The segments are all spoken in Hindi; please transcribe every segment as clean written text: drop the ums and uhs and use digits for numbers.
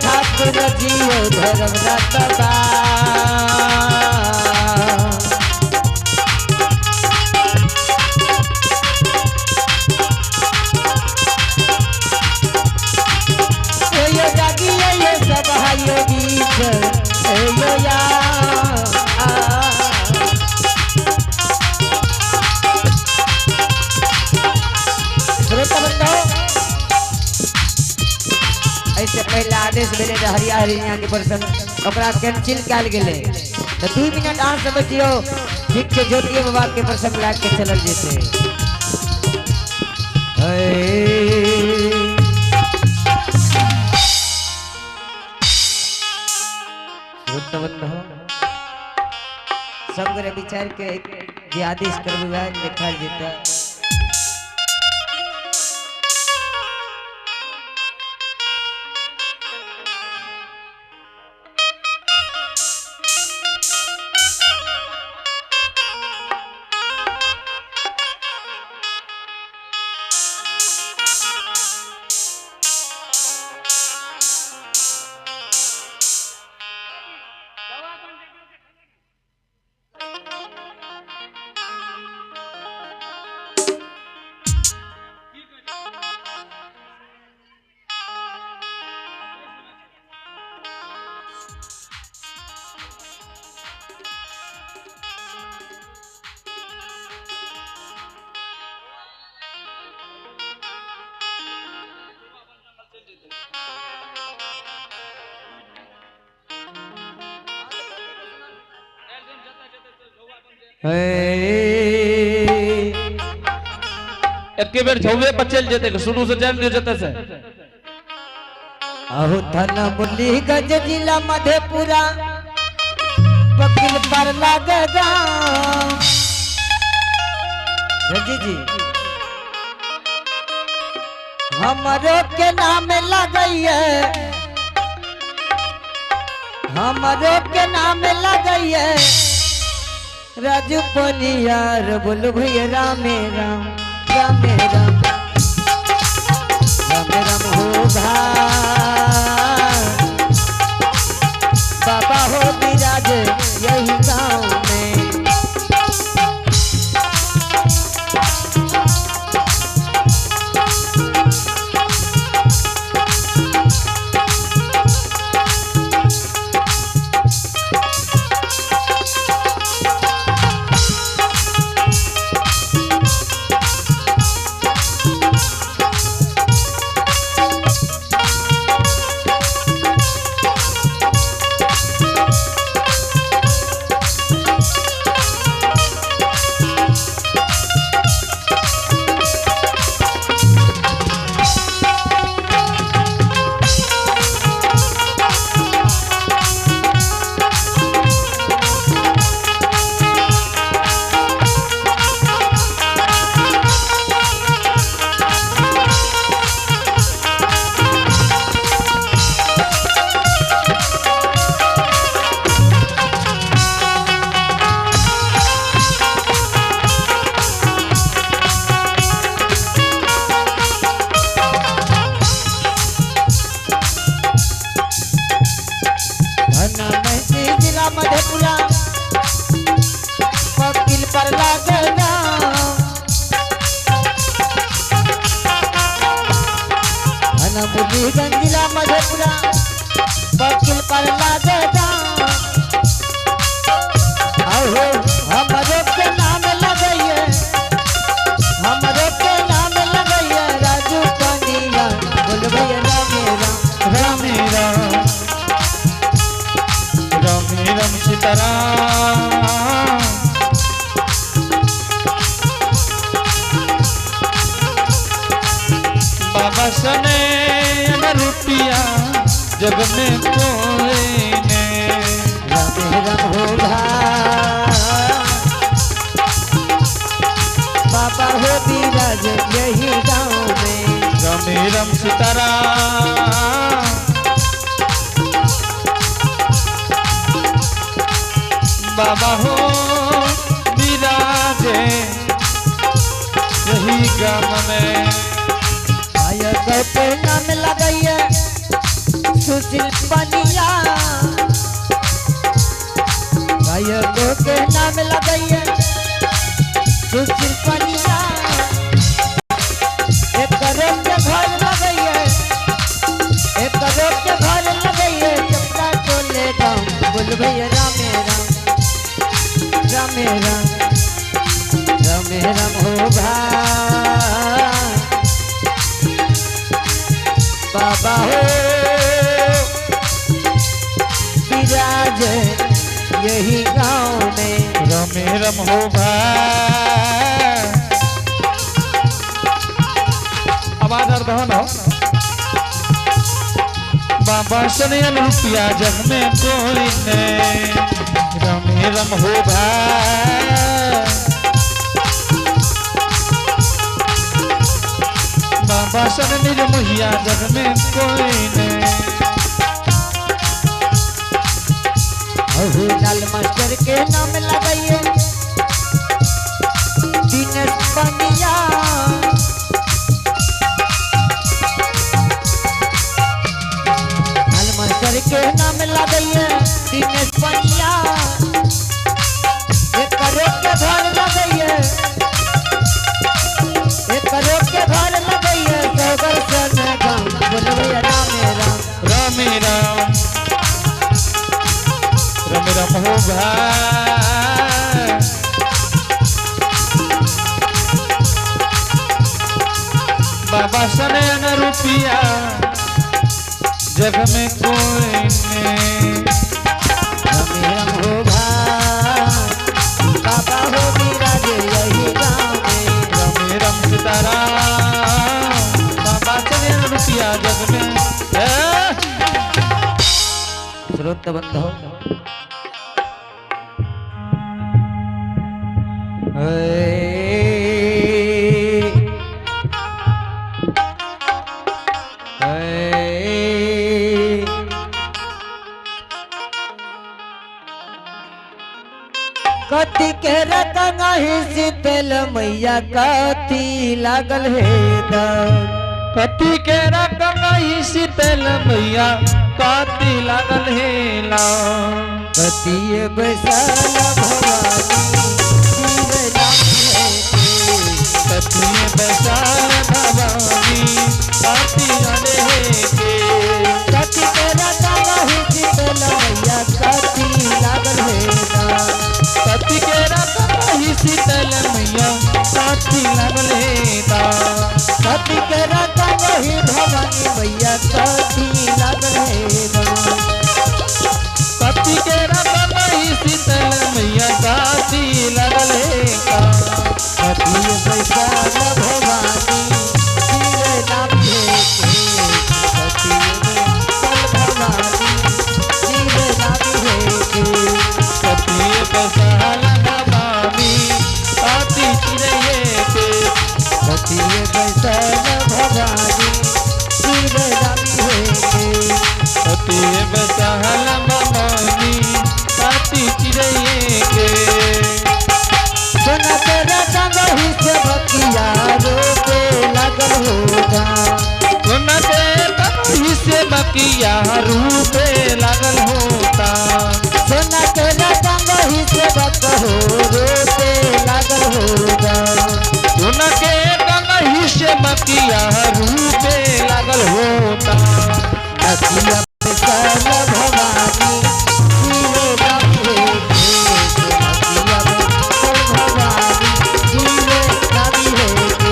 ठाकुर जियो धर्म रतबा यो जागी यो सब हायो बीच यो या ऐसे पहले आदेश मिले हरिया हरिया के प्रसंग कैंसिल कल गए तो 2 मिनट आ समझियो ठीक से ज्योति बाबा के प्रसंग लाग के चलल जेते सब विचार के जे आदेश करबे देखा जेता एक बेर झौवे पर चल जेते शुरू से जान जेते से आहु थाना मुरलीगंज जिला मधेपुरा वकील पर लागे गाँव जी हमारो के नाम लगइए हमारो के नाम लगइए राजू पनियार बोल भैया रामे राम रामे राम रामे राम हो बाबा हो विराज यही गाँव में मधेपुरा वकील पर लागे मुरलीगंज जिला मधेपुरा वकील पर लागे हमारे के नाम लगइए हमारे के नाम लगइए राजू पनिया बोल भैया रामे राम रामे राम रामे राम सीताराम बाबा सने न रुपया जग में कोई ने रामे राम हो सीताराम बाबा हो विराजे यही गाम में। गायक के नाम लगाइए सुशील पनिया, गायक के नाम लगाइए सुशील पनिया। एक करोड़ के घर लगाइए, एक करोड़ के घर लगाइए। चपला टोले गाँव बोल भैया रामे राम, रामे राम, रामे राम हो भाई। बाबा हो विराज यही गाँव में, रमे रम हो भाई। आवाज और दहन हो। बाबा सनियन रुपया जग में कोई नहीं, रमे रम हो भाई। बाबा सनियन मुहिया जग में कोई नहीं। अभी लाल मास्टर के नाम लगाइए दिनेश पनिया। लाल मास्टर के नाम लगाइए दिनेश पनिया। एक करोड़ के घर लगाइए, एक करोड़ के घर लगाइए। सगर सन गाँव बोलबे रामे राम, रामे राम, रमे रम हो भाई। बाबा सनयन रुपया जग में कोई नहीं, रमे रम हो भाई। बाबा हो विराज यही गाँव में, रमे रम सीताराम। बाबा सनयन रुपया जग में। श्रोत बंधो कति के रतनहि शीतल मैया कति लागल हे दर। कति के रकम शीतल मैया काती लागल हेला। कति बैसल भवानी शिव नाम लेते। कति बैसाल भवानी काती जाने के। कति के रतनहि शीतल मैया कति लागल हे दर। कति के रकम शीतल मैया काती लागल हेला। कति के रतनहि भवानी मैया कति लागल हे दर। कति के रकम शीतल मैया काती लागल हेला। कति बैसाल भवानी शिव नाम लेते। कति बैसाल भवानी शिव नाम लेते। कति बैसाल भवानी काती चिरैये पे। कति बैसाल भवानी शिव नाम लेते। कति बैसाल भवानी काती चिरैये के। सोना तेरा संगहि से बकिया रोके लागल होगा। सोना तेरा से बकिया रूपे लागल होता। सोना तेरा संगहि से बकहो रोके लागल होगा। सोना के गंगही से बकिया रूपे लागल होता। कतिया बैसाल भवानी शिव नाम लेते। कतिया बैसाल भवानी शिव नाम लेते।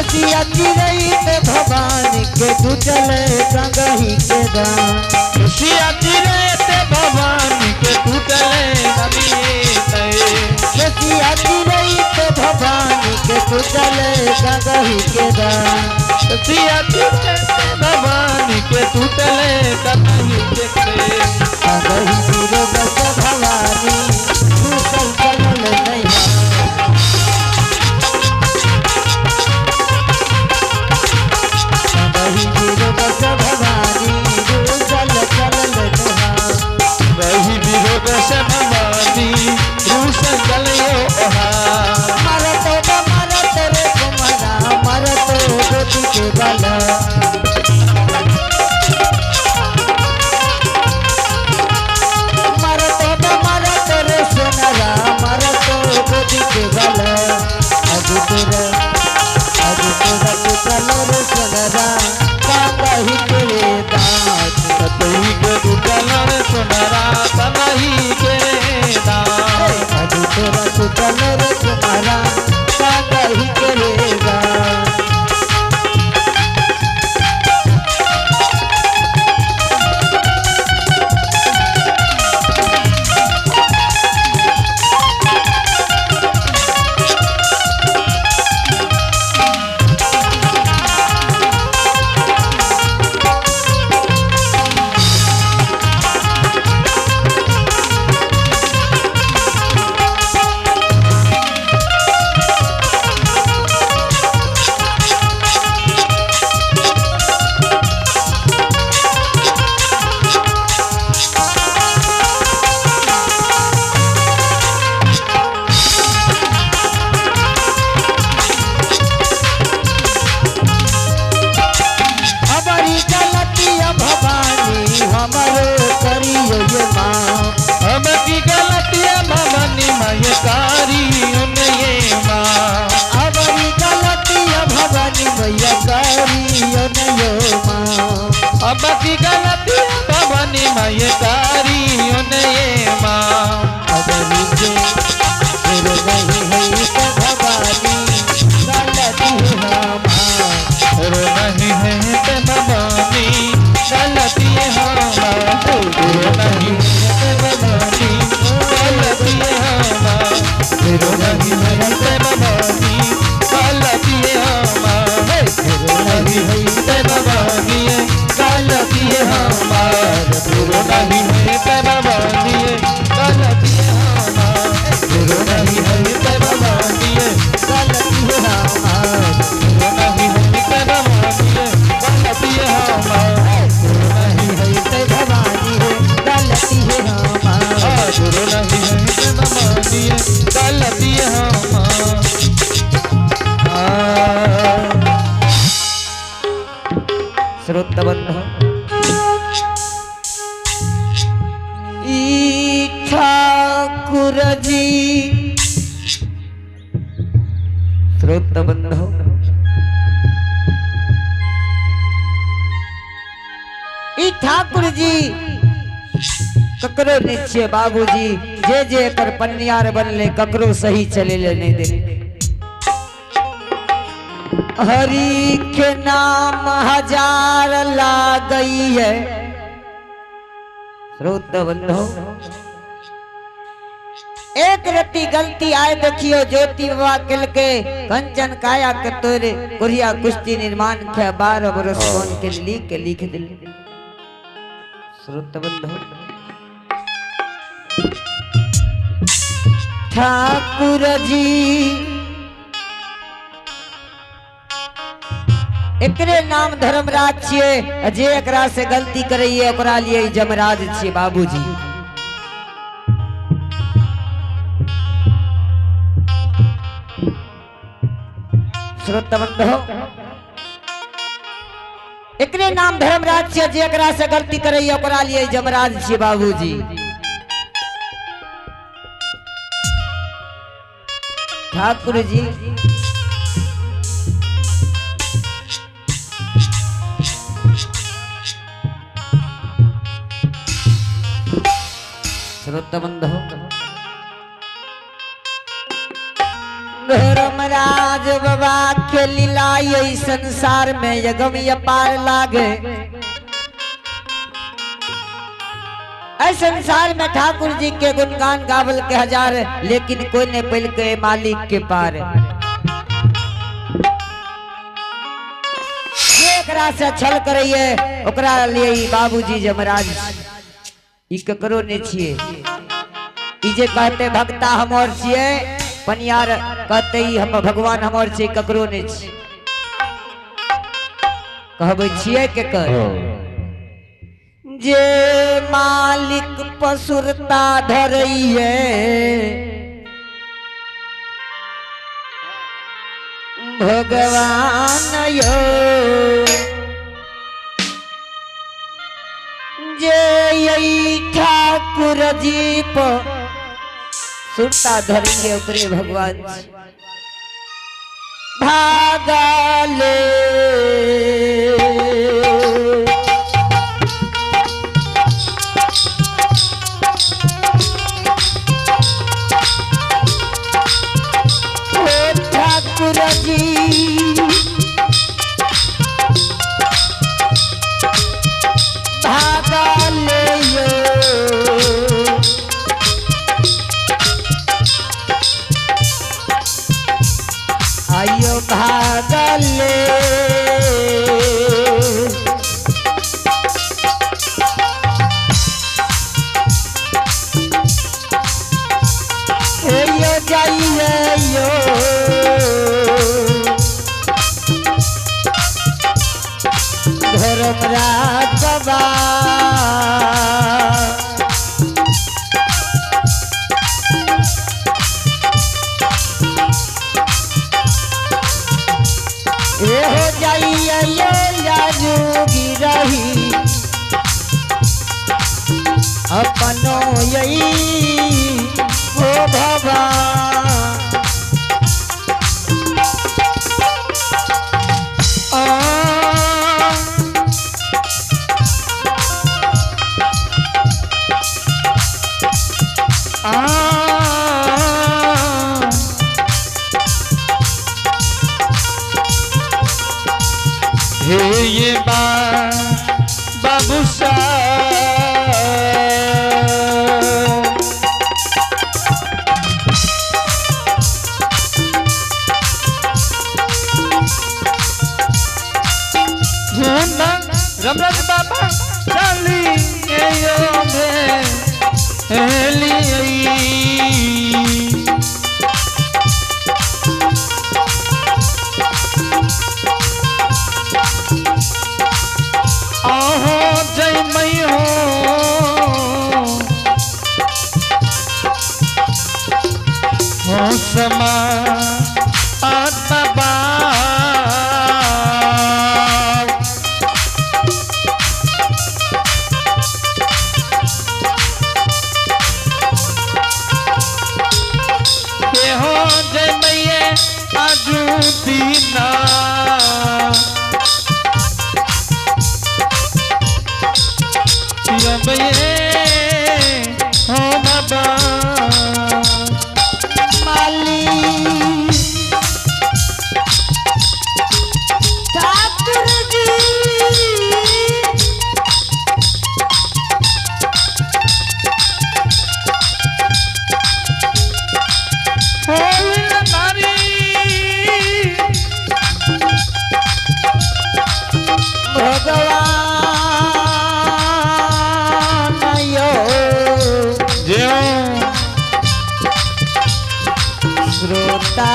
रसिया चिरई ते भवानी के तू चले गंगही के दान रसिया चिरई ते भवानी के तू चले रसिया चिरई ते भवानी के तू चले गंगही के दान रसिया चिरई ते भवानी के तू चले गंगही के गंगही गिरो बस भवानी तू चल चल नहीं बस भवानी चल चल वही विरोध से भवानी रूस चलियो मरत रे कुमारा मरत गोदी के बाला मरत रे सोनारा मरत गोदी के बाला अज तोरा चलो रे सोनारा ही के दास तही के चलो रे सोनारा तही के दास अज तोरा चलो रे तुम्हारा ही के दास अब की गलती भवानी माये तारी ये माँ अब नीचे फिर नहीं है तो भवानी गलती है माँ फिर नहीं है तो भवानी गलती है माँ फिर नहीं है तो भवानी गलती है माँ फिर नहीं है तो भवानी गलती है माँ फिर नहीं है तो भवानी गलती है हमार फिर नहीं है ते भवानी गलती है हमार फिर नहीं है ते भवानी गलती है हमार फिर नहीं है ते भवानी गलती है हमार फिर नहीं है ते भवानी गलती है हमार फिर नहीं है ते भवानी गलती है हमार श्रोता बंधु ठाकुर जी श्रोता बंधु ठाकुर जी ककरो निश्चय बाबूजी जे कर पन्नियार बनले ककरो सही चले नहीं दे हरि के नाम हजार ला गई है श्रोता बंधु एक रत्ती गलती आए देखियो ज्योति बाबा किल के कंचन काया के तोरे कुरिया कुश्ती निर्माण किया 12 बरस कौन के लिख दिल श्रोता बंधु ठाकुर जी एकरे नाम धर्मराज छिए जे एकरा से गलती करैए ओकरा लिए जमराज छिए बाबूजी श्रोता बंधु एकरे नाम धर्मराज छिए जे एकरा से गलती करैए ओकरा लिए जमराज छिए बाबूजी ठाकुर जी श्रोता बंधु धर्म यमराज बाबा के लीला यही संसार में यगम अपार लागे। ऐ संसार में ठाकुर जी के गुणगान गावल के हजार, लेकिन कोई ने पल के मालिक के पार। एकरा से छल करिए ओकरा लिए बाबूजी यमराज ई ककरो ने छिए। ई जे कहते भक्ता हमर छिए, पनियार कहते ही हम भगवान हमर छिए, ककरो ने छिए। कहबै छिए केकर? जे मालिक पसुरता धरइए भगवान यो। जे यही ठाकुर जी पर सुरता धरेंगे ओकरे भगवान भागले। ठाकुर जी भागले यो। आयो भागले यो जाइए यो। धर्मराज बाबा ये हो जाइए ये याजूगी रही अपनो यही हो भगवान। हे ये बाबू साहब रमरज बाबा चाली आहो जय मई हो समा आत्मा दीना हो बाबा माली ठाकुर जी भगवान यो जो श्रोता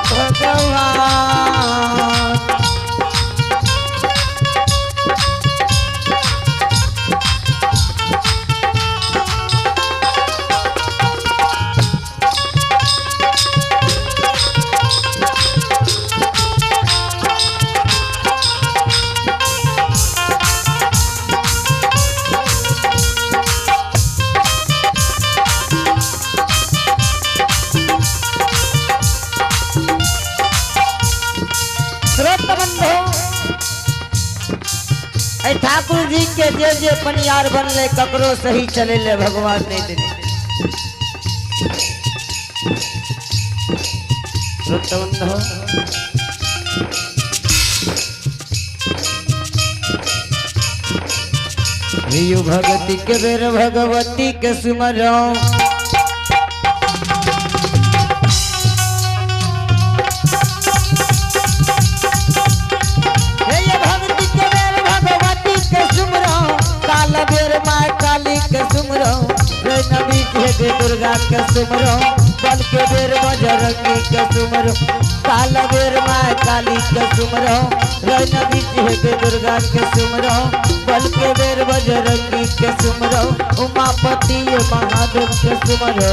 भगवान ठाकुर जी के जे जे पनियार बनले ककरो सही चले ले भगवान नहीं देने। रुतबंधो हियु भगति के बेर भगवती के सुमरो के सुमरो नबी के दुर्गा के सुमरो बल के बेर बजरंगी के सुमरो काल बेर माय काली के सुमरो नबी के दुर्गा के सुमरो बल के बेर बजरंगी के सुमरो उमापति महादेव के सुमरो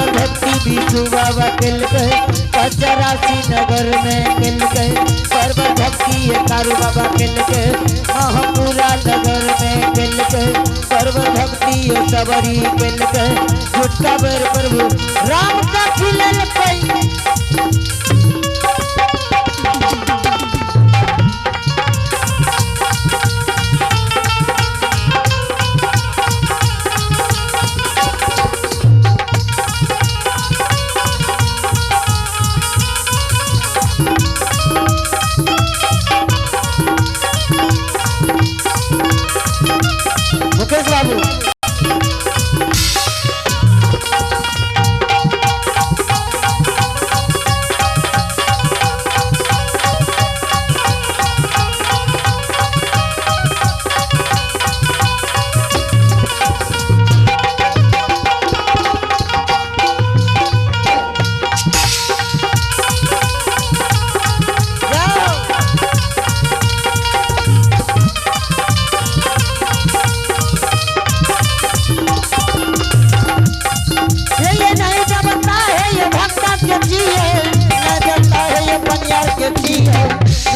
बाबा किल गए पचरासी नगर में किल गए सर्व भक्ति कारू बाबा किल गए महापुरा नगर में किल गए सर्व भक्ति सबरी किल गए झुटका बेर प्रभु राम का खिलल कई बाबू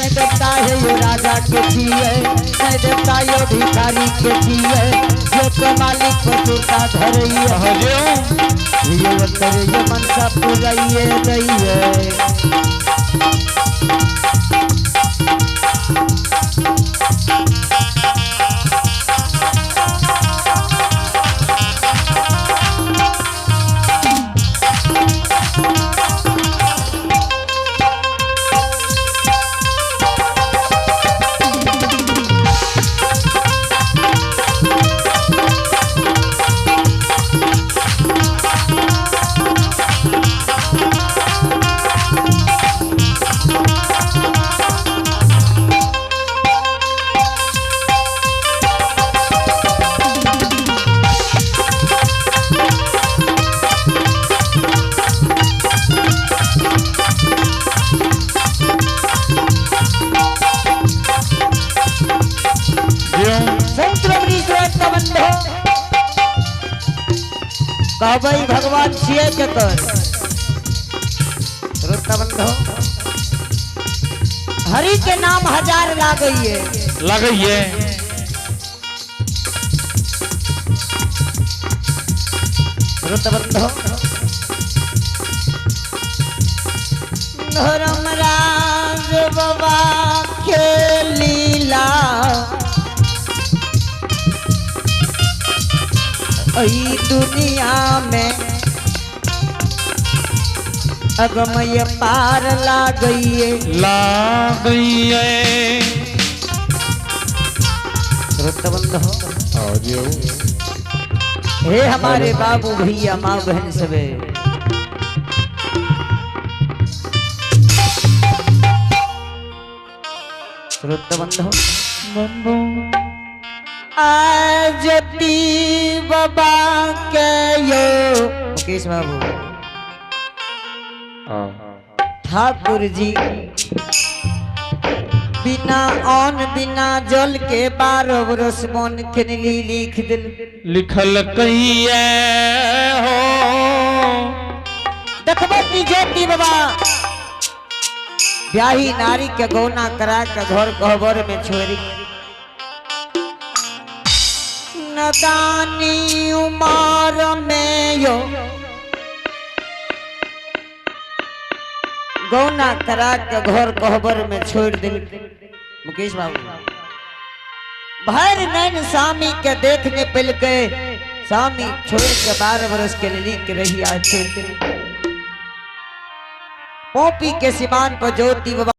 राजा के जिए नहीं देवता यो भिखारी के जिए जो तो मालिक पशुता धरिए ये उत्तर ये मनसा पुराइए रहिए कहबै भगवान छिए केकर रुतबंधो हरि के नाम हजार लागइए रुतबंधो धर्मराज बाबा के लीला ई दुनिया में अगमय पार ला गई श्रोतबंद हो। हे हमारे बाबू भैया माँ बहन सबे, श्रोतबंद हो। आज बाबा के यो मुकेश बाबू ठाकुर जी बिना अन्न बिना जल के 12 बरस मन के लिख दिल लिखल कहिए हो। देखबती ज्योति बाबा ब्याही नारी के गौना करा के घर कहबर में छोड़ी नदानी उमर में यो गौना करा के घर कहबर में छोड़ दिल। मुकेश बाबू भर नैन स्वामी के देखने पिल के स्वामी छोड़ के 12 बरस के लिख रही आज पोपी के सिमान पर ज्योति बाबा